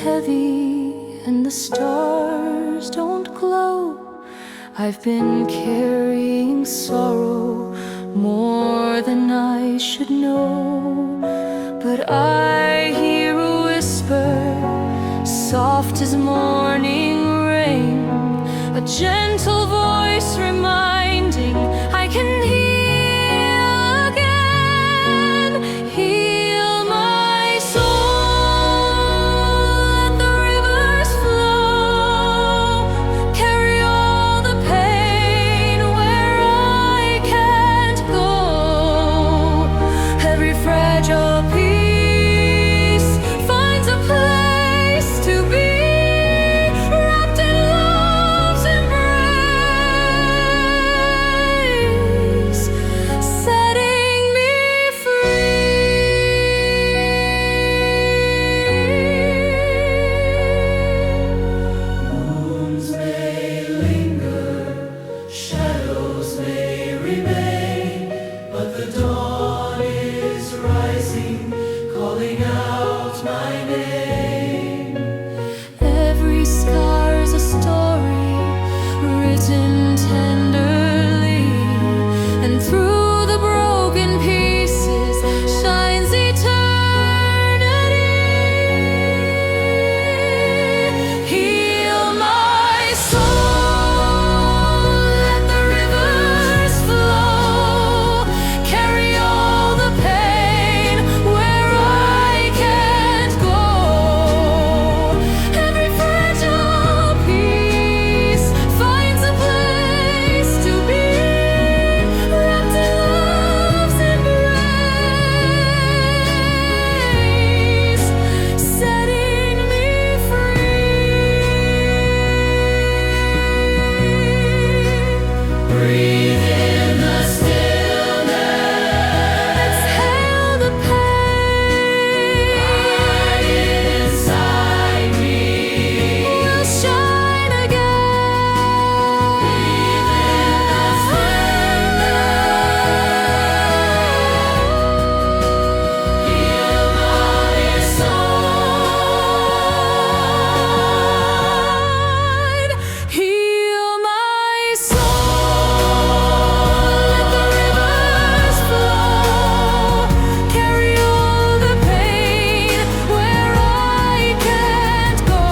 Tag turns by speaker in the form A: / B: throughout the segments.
A: heavy and the stars don't glow. I've been carrying sorrow more than I should know. But I hear a whisper, soft as morning rain, a gentle voice reminding I can heal again. Heal my soul, let the rivers flow, carry all the pain where I can't go. Every fragile piece finds a place to be, wrapped in love's embrace, setting me free. Wounds may linger, shadows may remain, but the dawn is rising, calling out my name. Every scar's a story written tenderly, and through the broken pieces shines eternity. Heal my soul, let the rivers flow, carry all the pain where I can't go. Every fragile piece finds a place to be, wrapped in love's embrace, setting me free. Breathe in the stillness, exhale the pain. Light inside me will shine again. Breathe in the stillness, heal my soul. Heal my soul, let the rivers flow, carry all the pain where I can't go.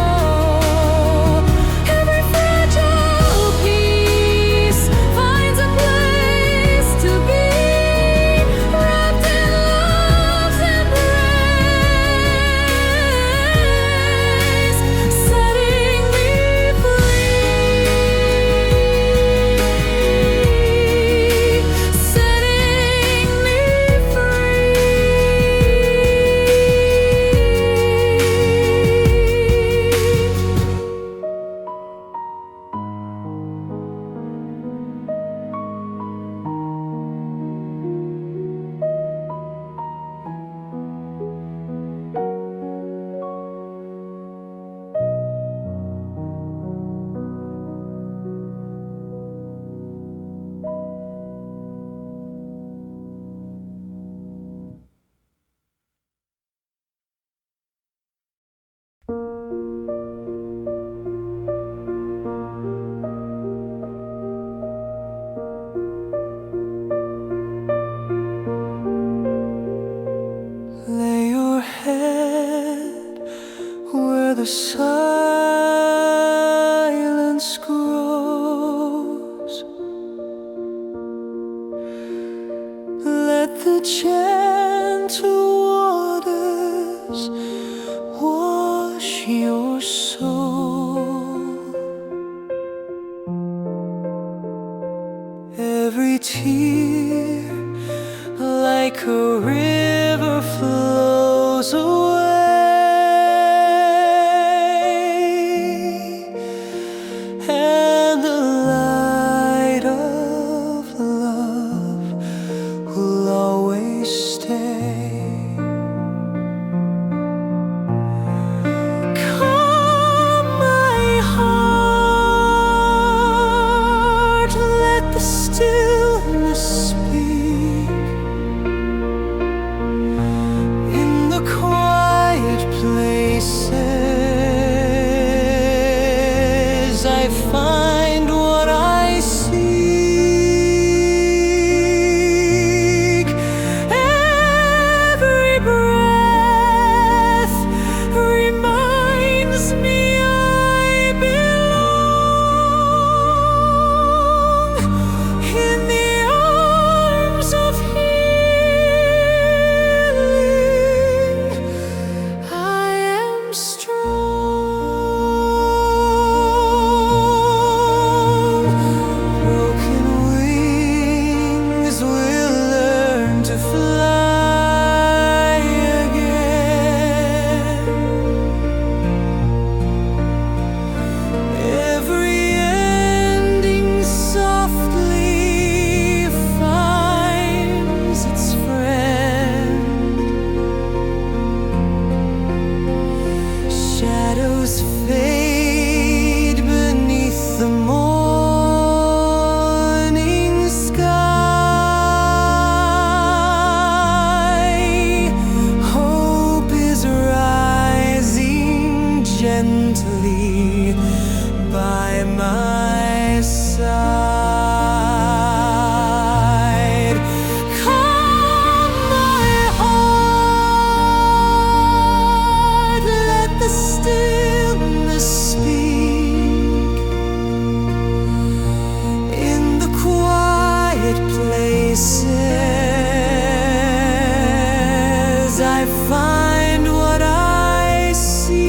A: Every fragile piece finds a place to be, wrapped in love's embrace, setting me free, setting me lay your head where the silence grows. Let the gentle waters wash your soul. Every tear like a river flows away, and the light of love will always stay. Come find what I seek. Every breath reminds me I belong in the arms of healing. I am strong. Broken wings will learn to fly again. Every ending softly finds its friend. Shadows fade beneath the morning sky. Hope is rising gently by my side. Calm my heart, let the stillness speak. In the quiet places I find what I seek.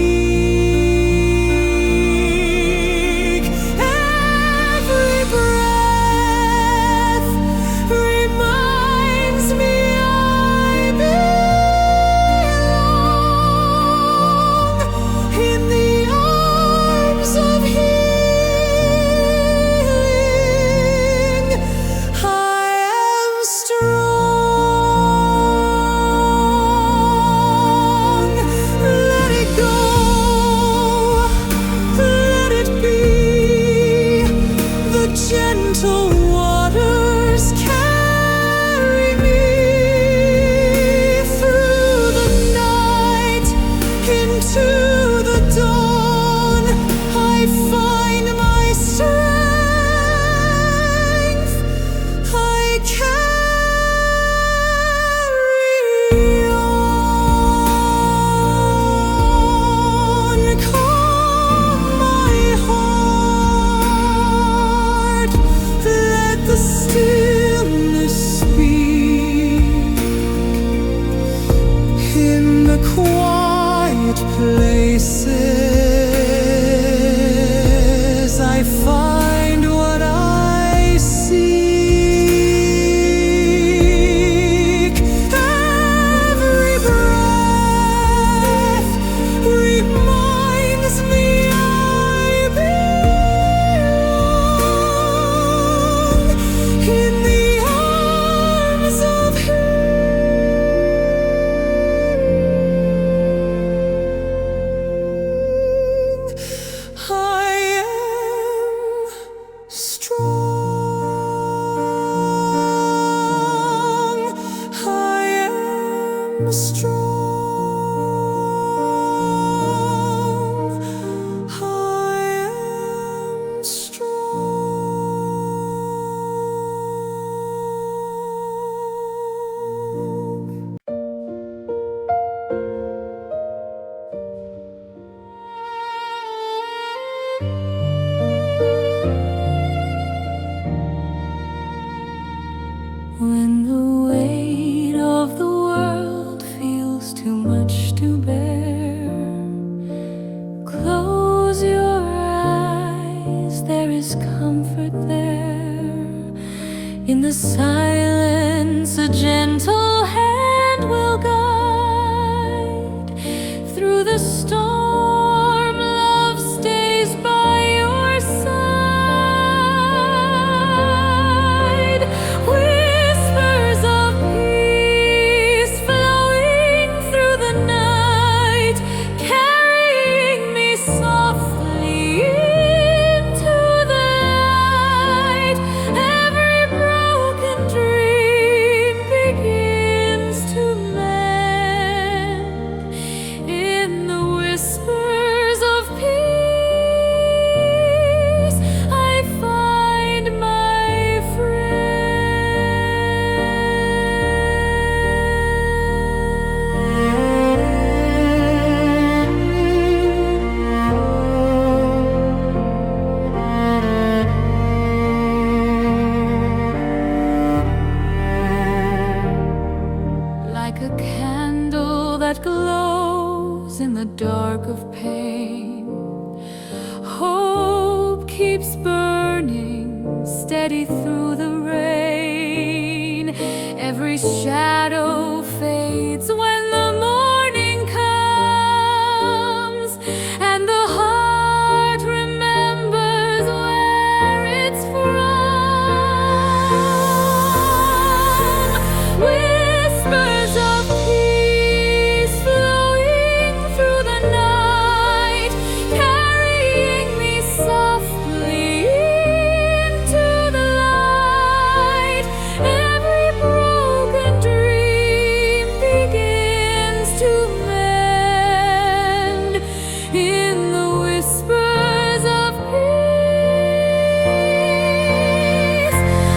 A: Every breath reminds me I belong in the arms of healing. I am strong. Let it go, let it be. The gentle waters carry me through the night into the dawn. I find my strength. I carry on. Calm my heart, let the stillness speak. In the quiet places I find what I seek. Every breath reminds me I belong in the arms of healing. I am strong. I am strong. I am strong. When the weight of the world feels too much to bear, close your eyes, there is comfort there. In the silence, a gentle hand will guide. Through the storm, love stays by your side. Whispers of peace flowing through the night, carrying me softly into the light. Every broken dream pain. Hope keeps burning steady through the rain. Every shadow fades when the morning comes, and the heart remembers where it's from. Whispers of peace flowing through the night, carrying me softly into the light. Every broken dream begins to mend in the whispers of peace.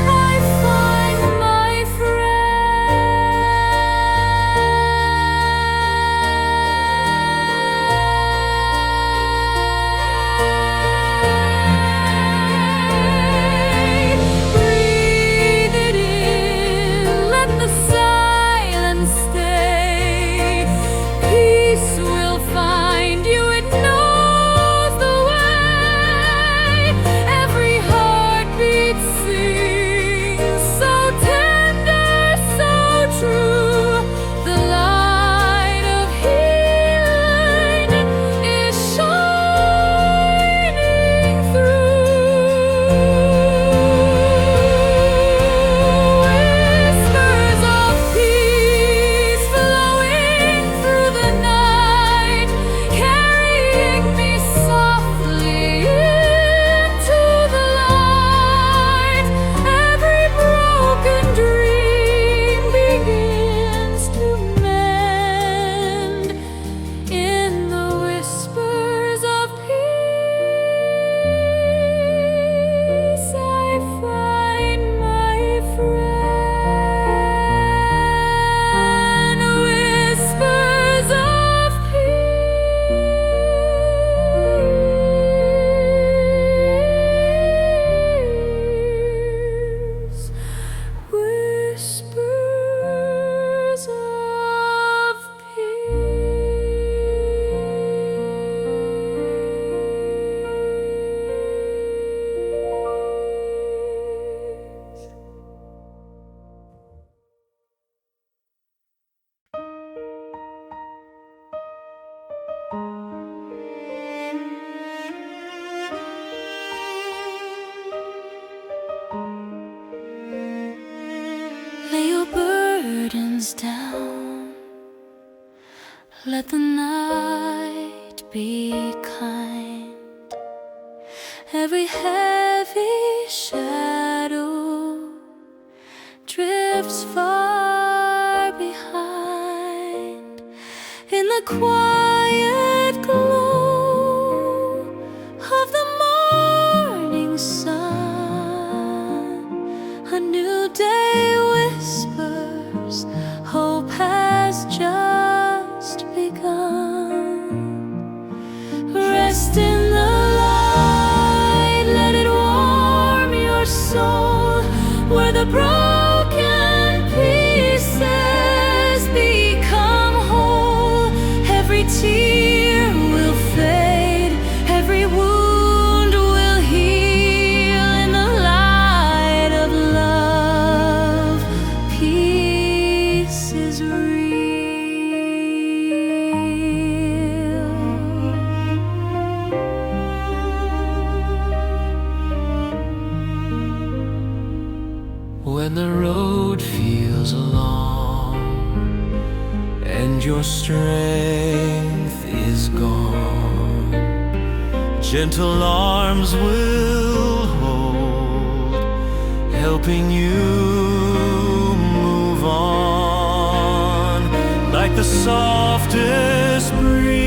A: I find my breathe it in, let the silence stay. Peace will find you, it knows the way. Every heartbeat sings, so tender, so true. The light of healing is shining through. Whispers of peace flowing through the night, carrying me softly into the light. Every broken dream begins to mend in the whispers of peace. I find my friend. Whispers of peace. Whispers of peace. Lay your burdens down, let the night be kind. Every heavy shadow drifts far behind. In the quiet glow of the morning sun, a new day whispers, hope has just begun. Rest in the light, let it warm your soul, where the broken pieces become whole. Every tear will fade, every wound will heal in the light of love. Peace is real. When the road feels long and your strength is gone, gentle arms will hold, helping you move on. Like the softest breeze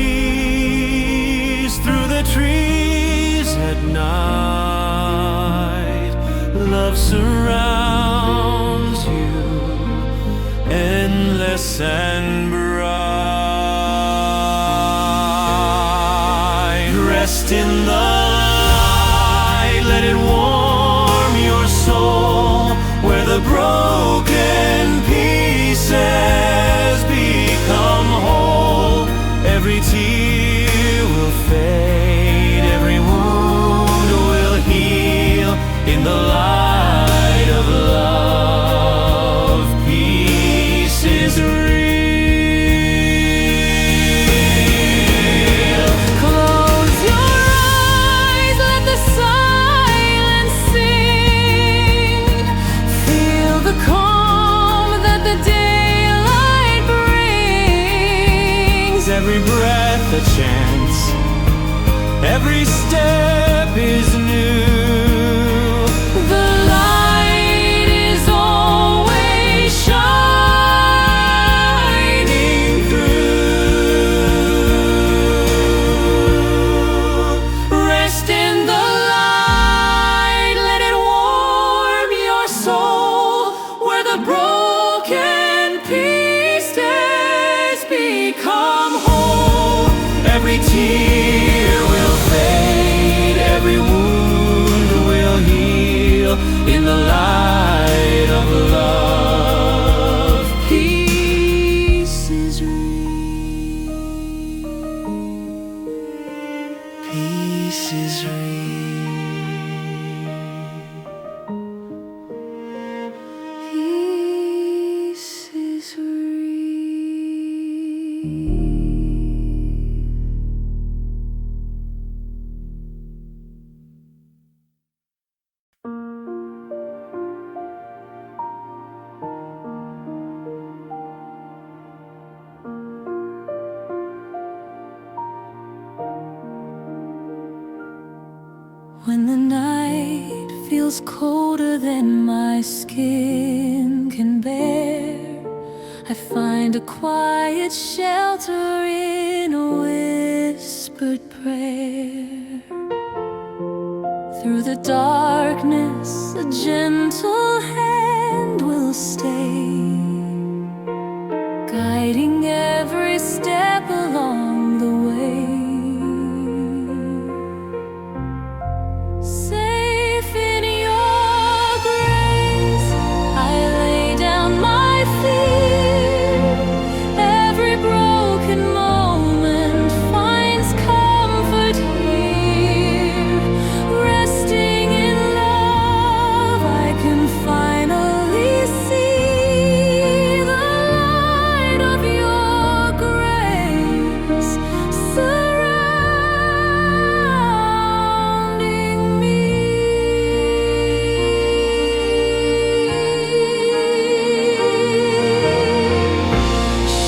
A: through the trees at night, love surrounds you, endless and bright. Rest in the light, let it warm your soul, where the broken pieces become whole. Every tear will every step is new. The light is always shining through. Rest in the light, let it warm your soul, where the broken pieces become whole. Every tear will fade, every wound will heal, in the light of love. Peace is real. Peace is real. Peace is real. When the night feels colder than my skin can bear, I find a quiet shelter in a whispered prayer. Through the darkness, a gentle hand will stay, guiding every step along the way. Safe in your grace, I lay down my fear. Every broken moment finds comfort here. Resting in love, I can finally see the light of your grace surrounding me.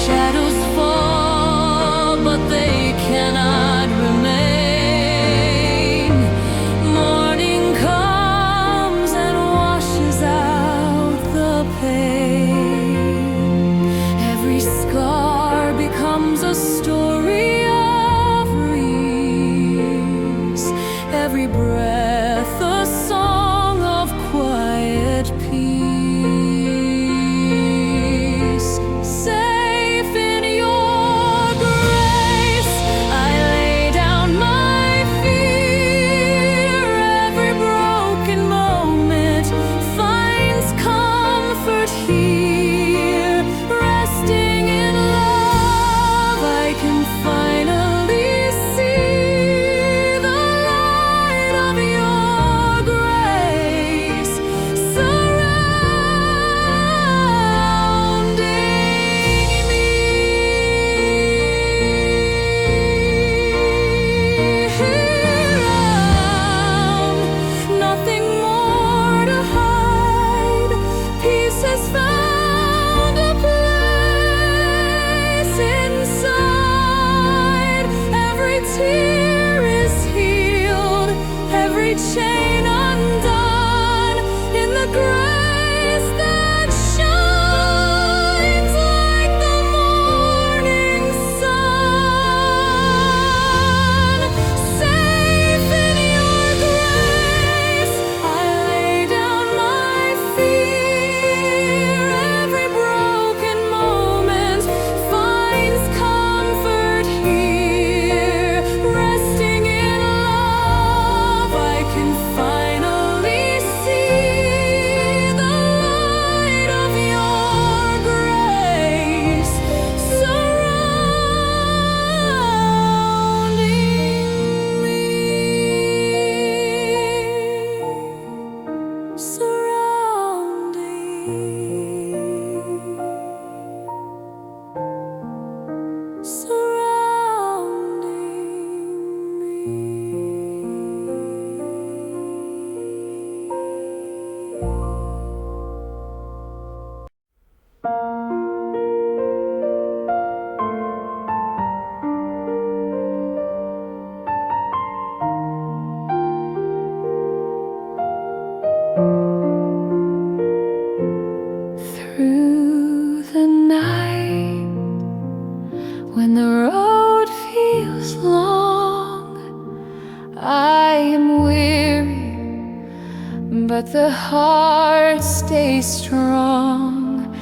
A: Shadows fall, but they cannot remain. Morning comes and washes out the pain. Every scar becomes a story of release. Every breath a song of quiet peace. Safe in your grace, I lay down my fear. Every broken moment finds comfort here. Resting in love, I can finally see the light of your grace surrounding me. Nothing more to hide. Peace has found a place inside. Every tear is healed, every chain undone, in the grace that shines like the morning sun. Safe in your grace, I lay down my fear. Every broken moment finds comfort here. Resting in love, I can
B: but the heart stays strong.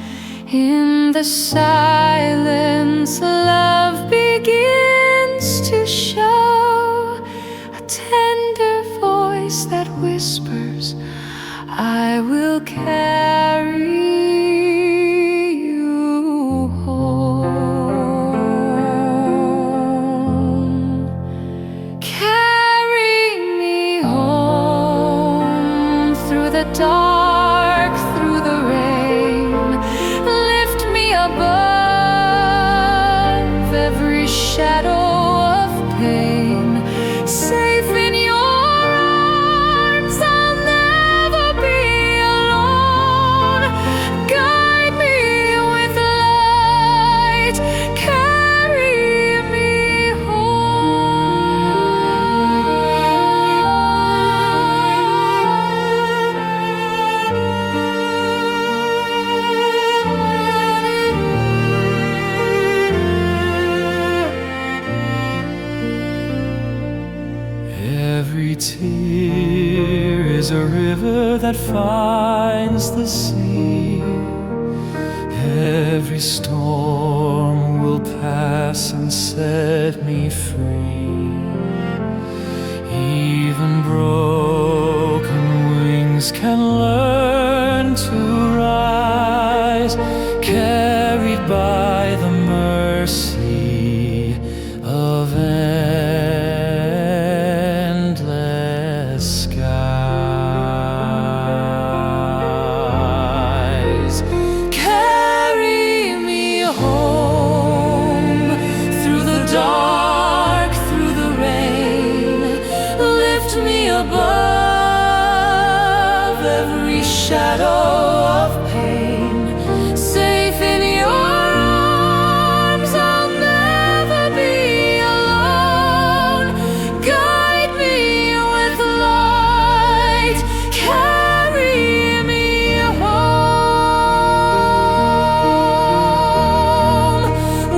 B: In the silence, love begins to show, a tender voice that whispers, I will carry you home. Carry me home through the dark, through the rain. Lift me above every shadow of pain. Safe in your arms, I'll never be alone. Guide me with light, carry me
A: Every tear is a river that finds the sea. Every storm will pass and set me free. Even broken wings can learn to rise, carried by the mercy of endless skies. Carry me home through the dark, through the rain. Lift me above every shadow of pain. Safe in your arms, I'll never be alone. Guide me with light, carry me home.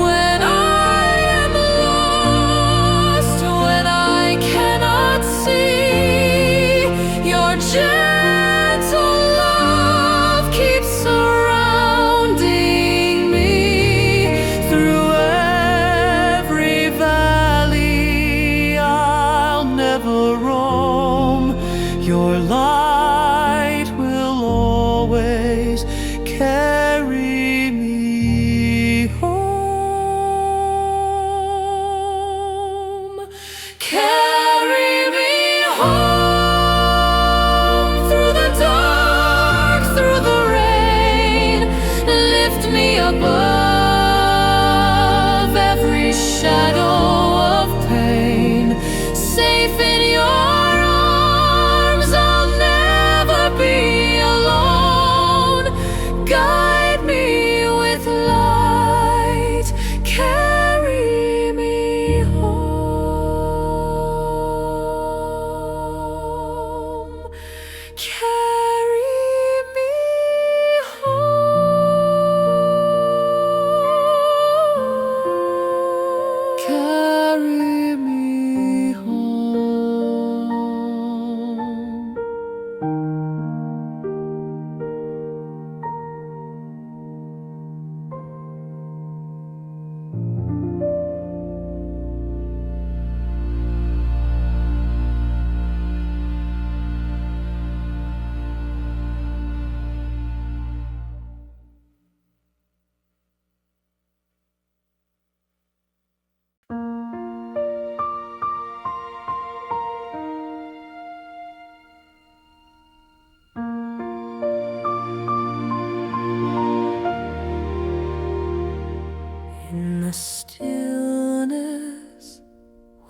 A: When I am lost, when I cannot see, your gentle love keeps surrounding me. Through every valley I'll never roam. Your light will always carry me home. Carry me home through the dark, through the rain. Lift me above every shadow of pain. Safe in your arms, I'll never be alone. Guide me with light, carry me home. Carry me home. Carry me home. In the stillness,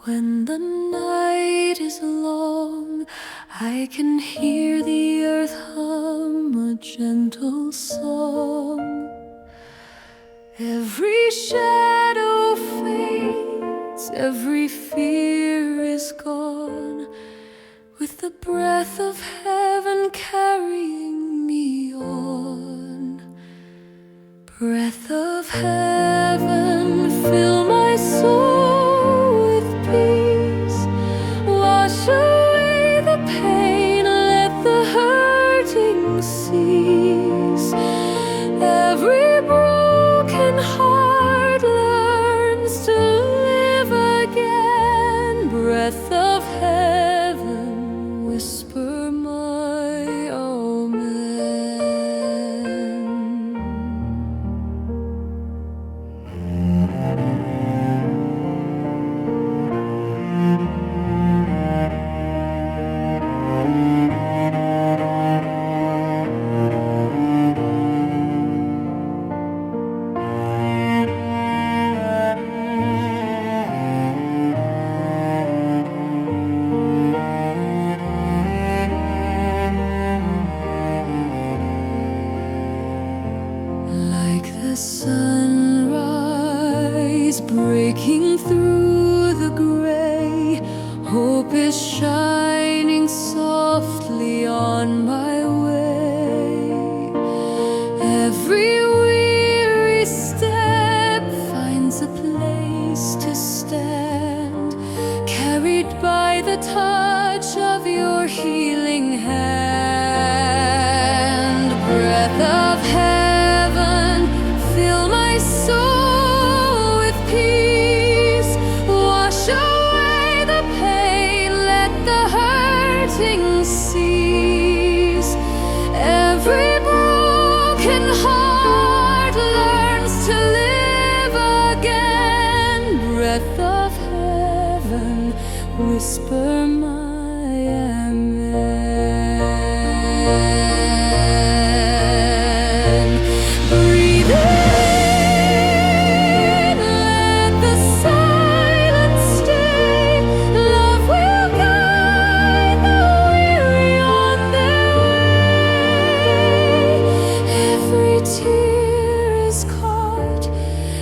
A: when the night is long, I can hear the earth hum a gentle song. Every shadow fades, every fear is gone, with the breath of heaven carrying me on. Breath of heaven, fill my soul with peace. Wash away the pain, let the hurt Hope is shining softly on my way. Every weary step finds a place to stand, carried by the touch of your healing hand. Breath of heaven, fill my soul with peace. Wash away the pain, let the hurting cease. Every broken heart learns to live again. Breath of heaven, whisper my amen. Breathe in, let the silence stay. Love will guide the weary on their way. Every tear is caught,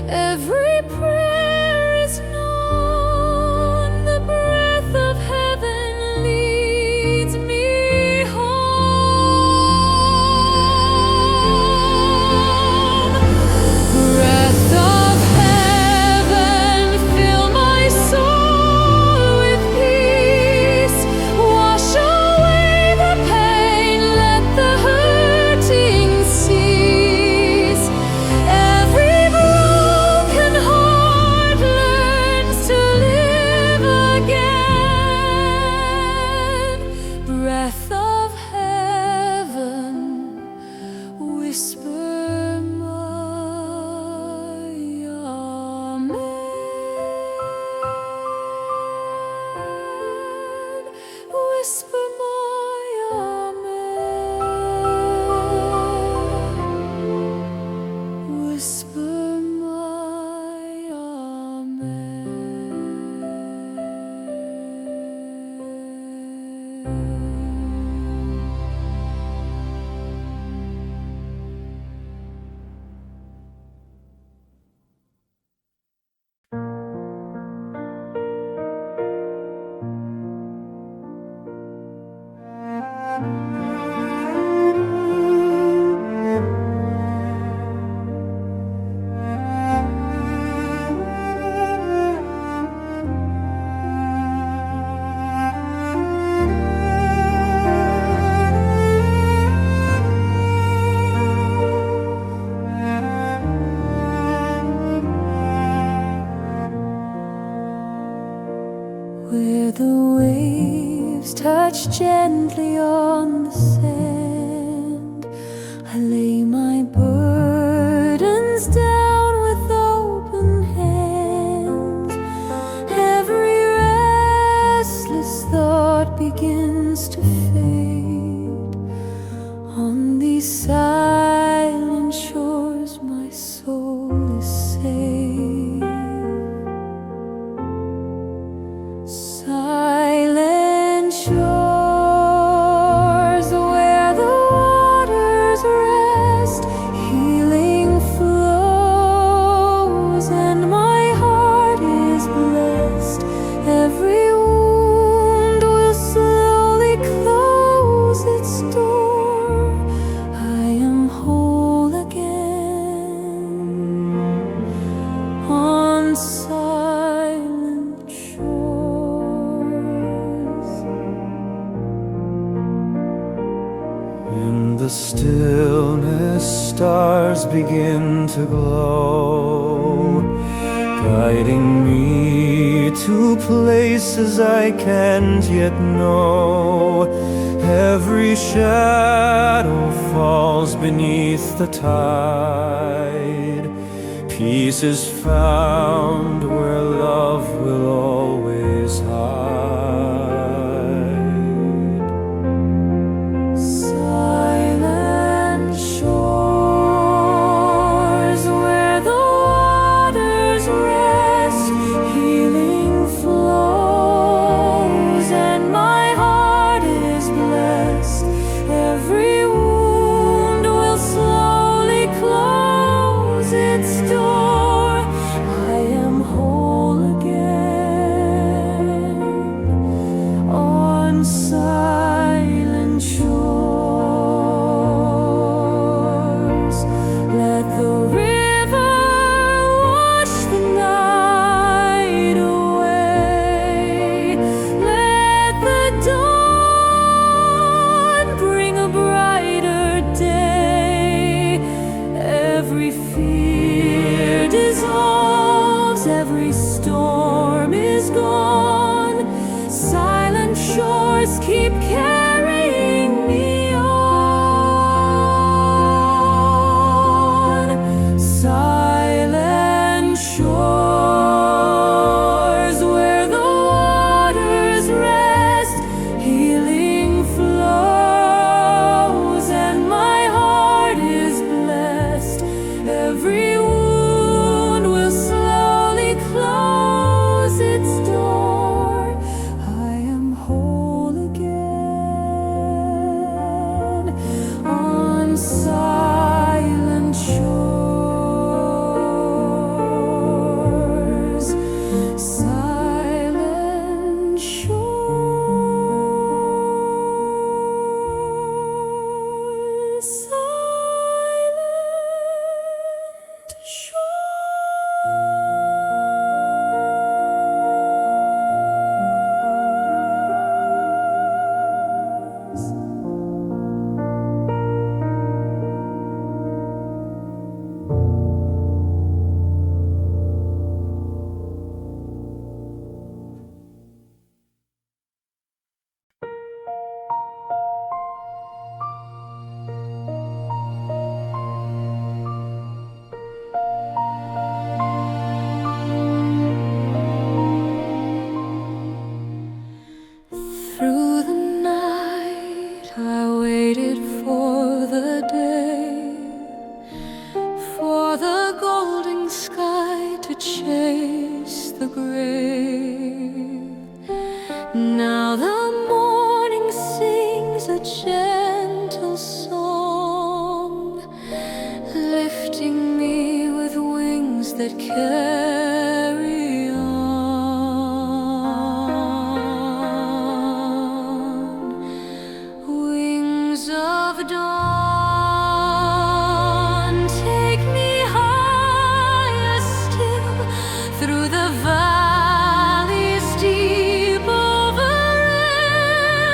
A: every prayer is known. The breath of heaven leads me home. Breath of heaven, fill my soul with peace. Wash away the pain, let the hurting cease. Every broken heart learns to live again. Breath of heaven, whisper my amen. Whisper my amen. Whisper my amen. Where the waves touch gently on the sand, I lay my burdens down with open hands. Every restless thought begins to fade. On these silent shores my soul is safe. Silent shores where the waters rest, healing flows and my heart is blessed. Every wound will slowly close its door. I am whole again on silent shores.
C: In the stillness, stars begin to glow, guiding me to places I can't yet know. Every shadow falls beneath the tide. Peace is found where love will always hide.
A: Silent shores where the waters rest, healing flows and my heart is blessed. Every wound will slowly close its door. I am whole again. Now the morning sings a gentle song, lifting me with wings that carry on. Wings of dawn, take me higher still, through the valleys deep, over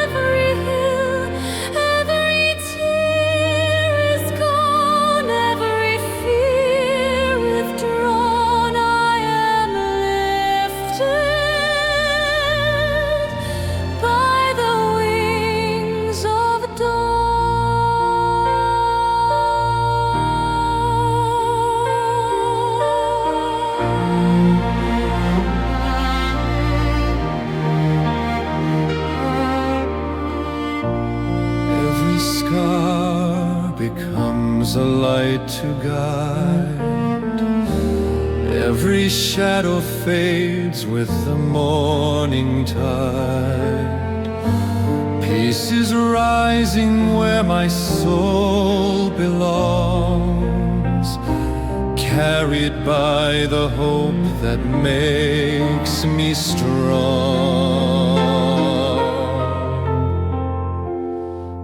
A: every hill. Every tear is gone, every fear withdrawn. I am lifted by the wings of
C: Every scar becomes a light to guide. Every shadow fades with the morning tide. Peace is rising where my soul belongs, carried by the hope that makes me strong.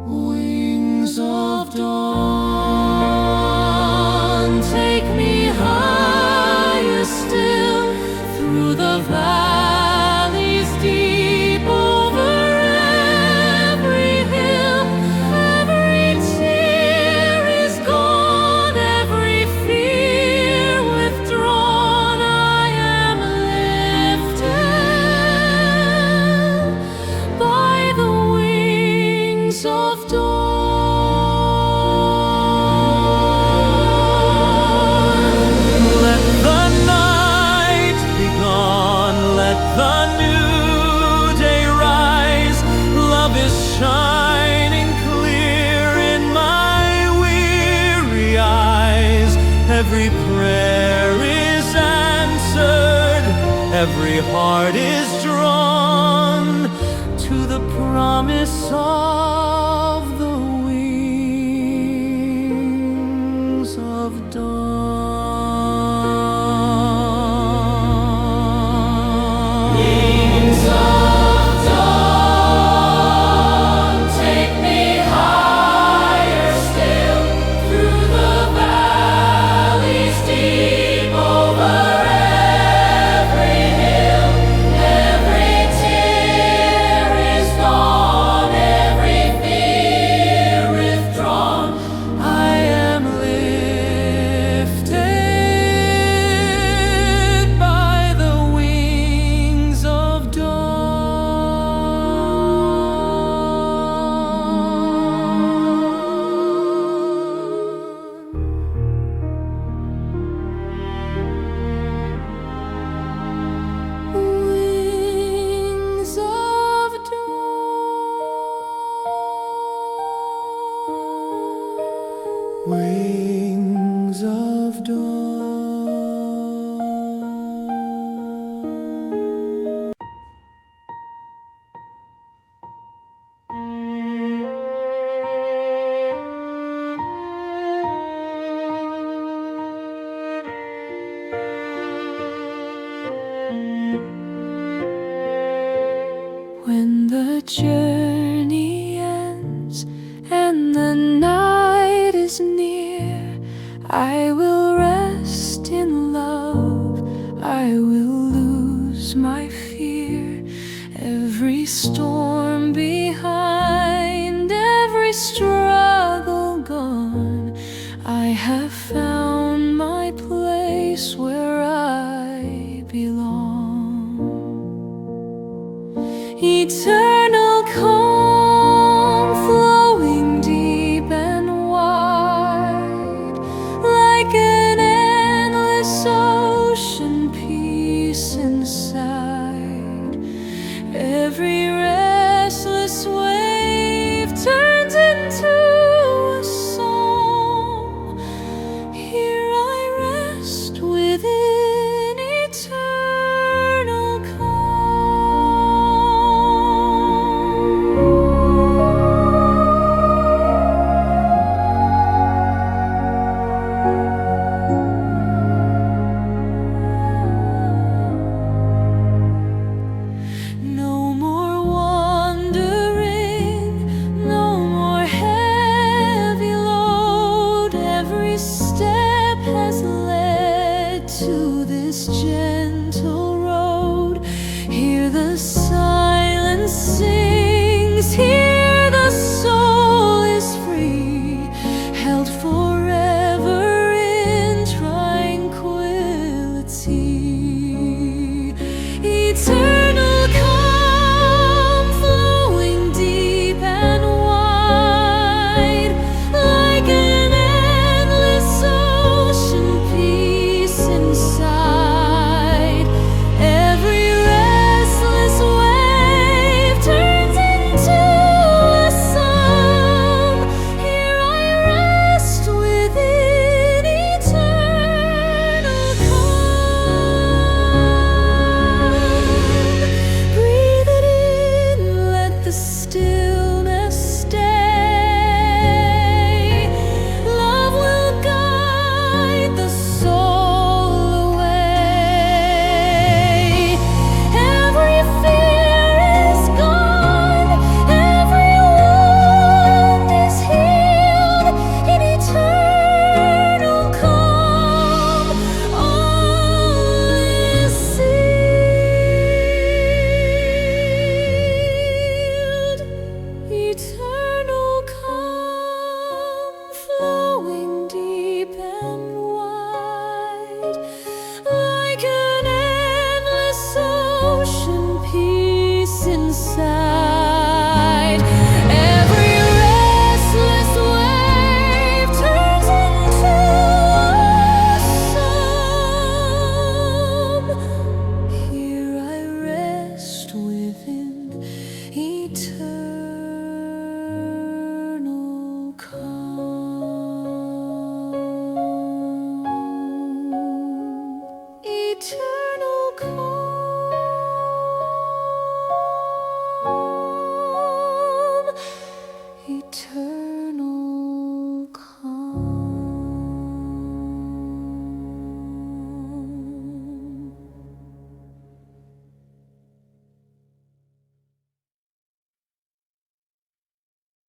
C: Wings of dawn, take me higher still, through the valleys deep, over every hill. Every tear is gone, every fear withdrawn. I am lifted by the wings of dawn. Let the night be gone, let the new day rise. Love is shining clear in my weary eyes. Every prayer is answered, every heart is drawn to the promise of the wings of dawn. Wings of dawn, take me higher still, through the valleys deep, over every hill. Every tear is gone, every fear withdrawn. I am lifted by the wings of dawn. Wings of dawn. Wings of dawn. When the journey ends and the night is near, I will rest in love, I will lose my fear. Every storm behind, every struggle gone, I have found my place where I belong. Eternal calm.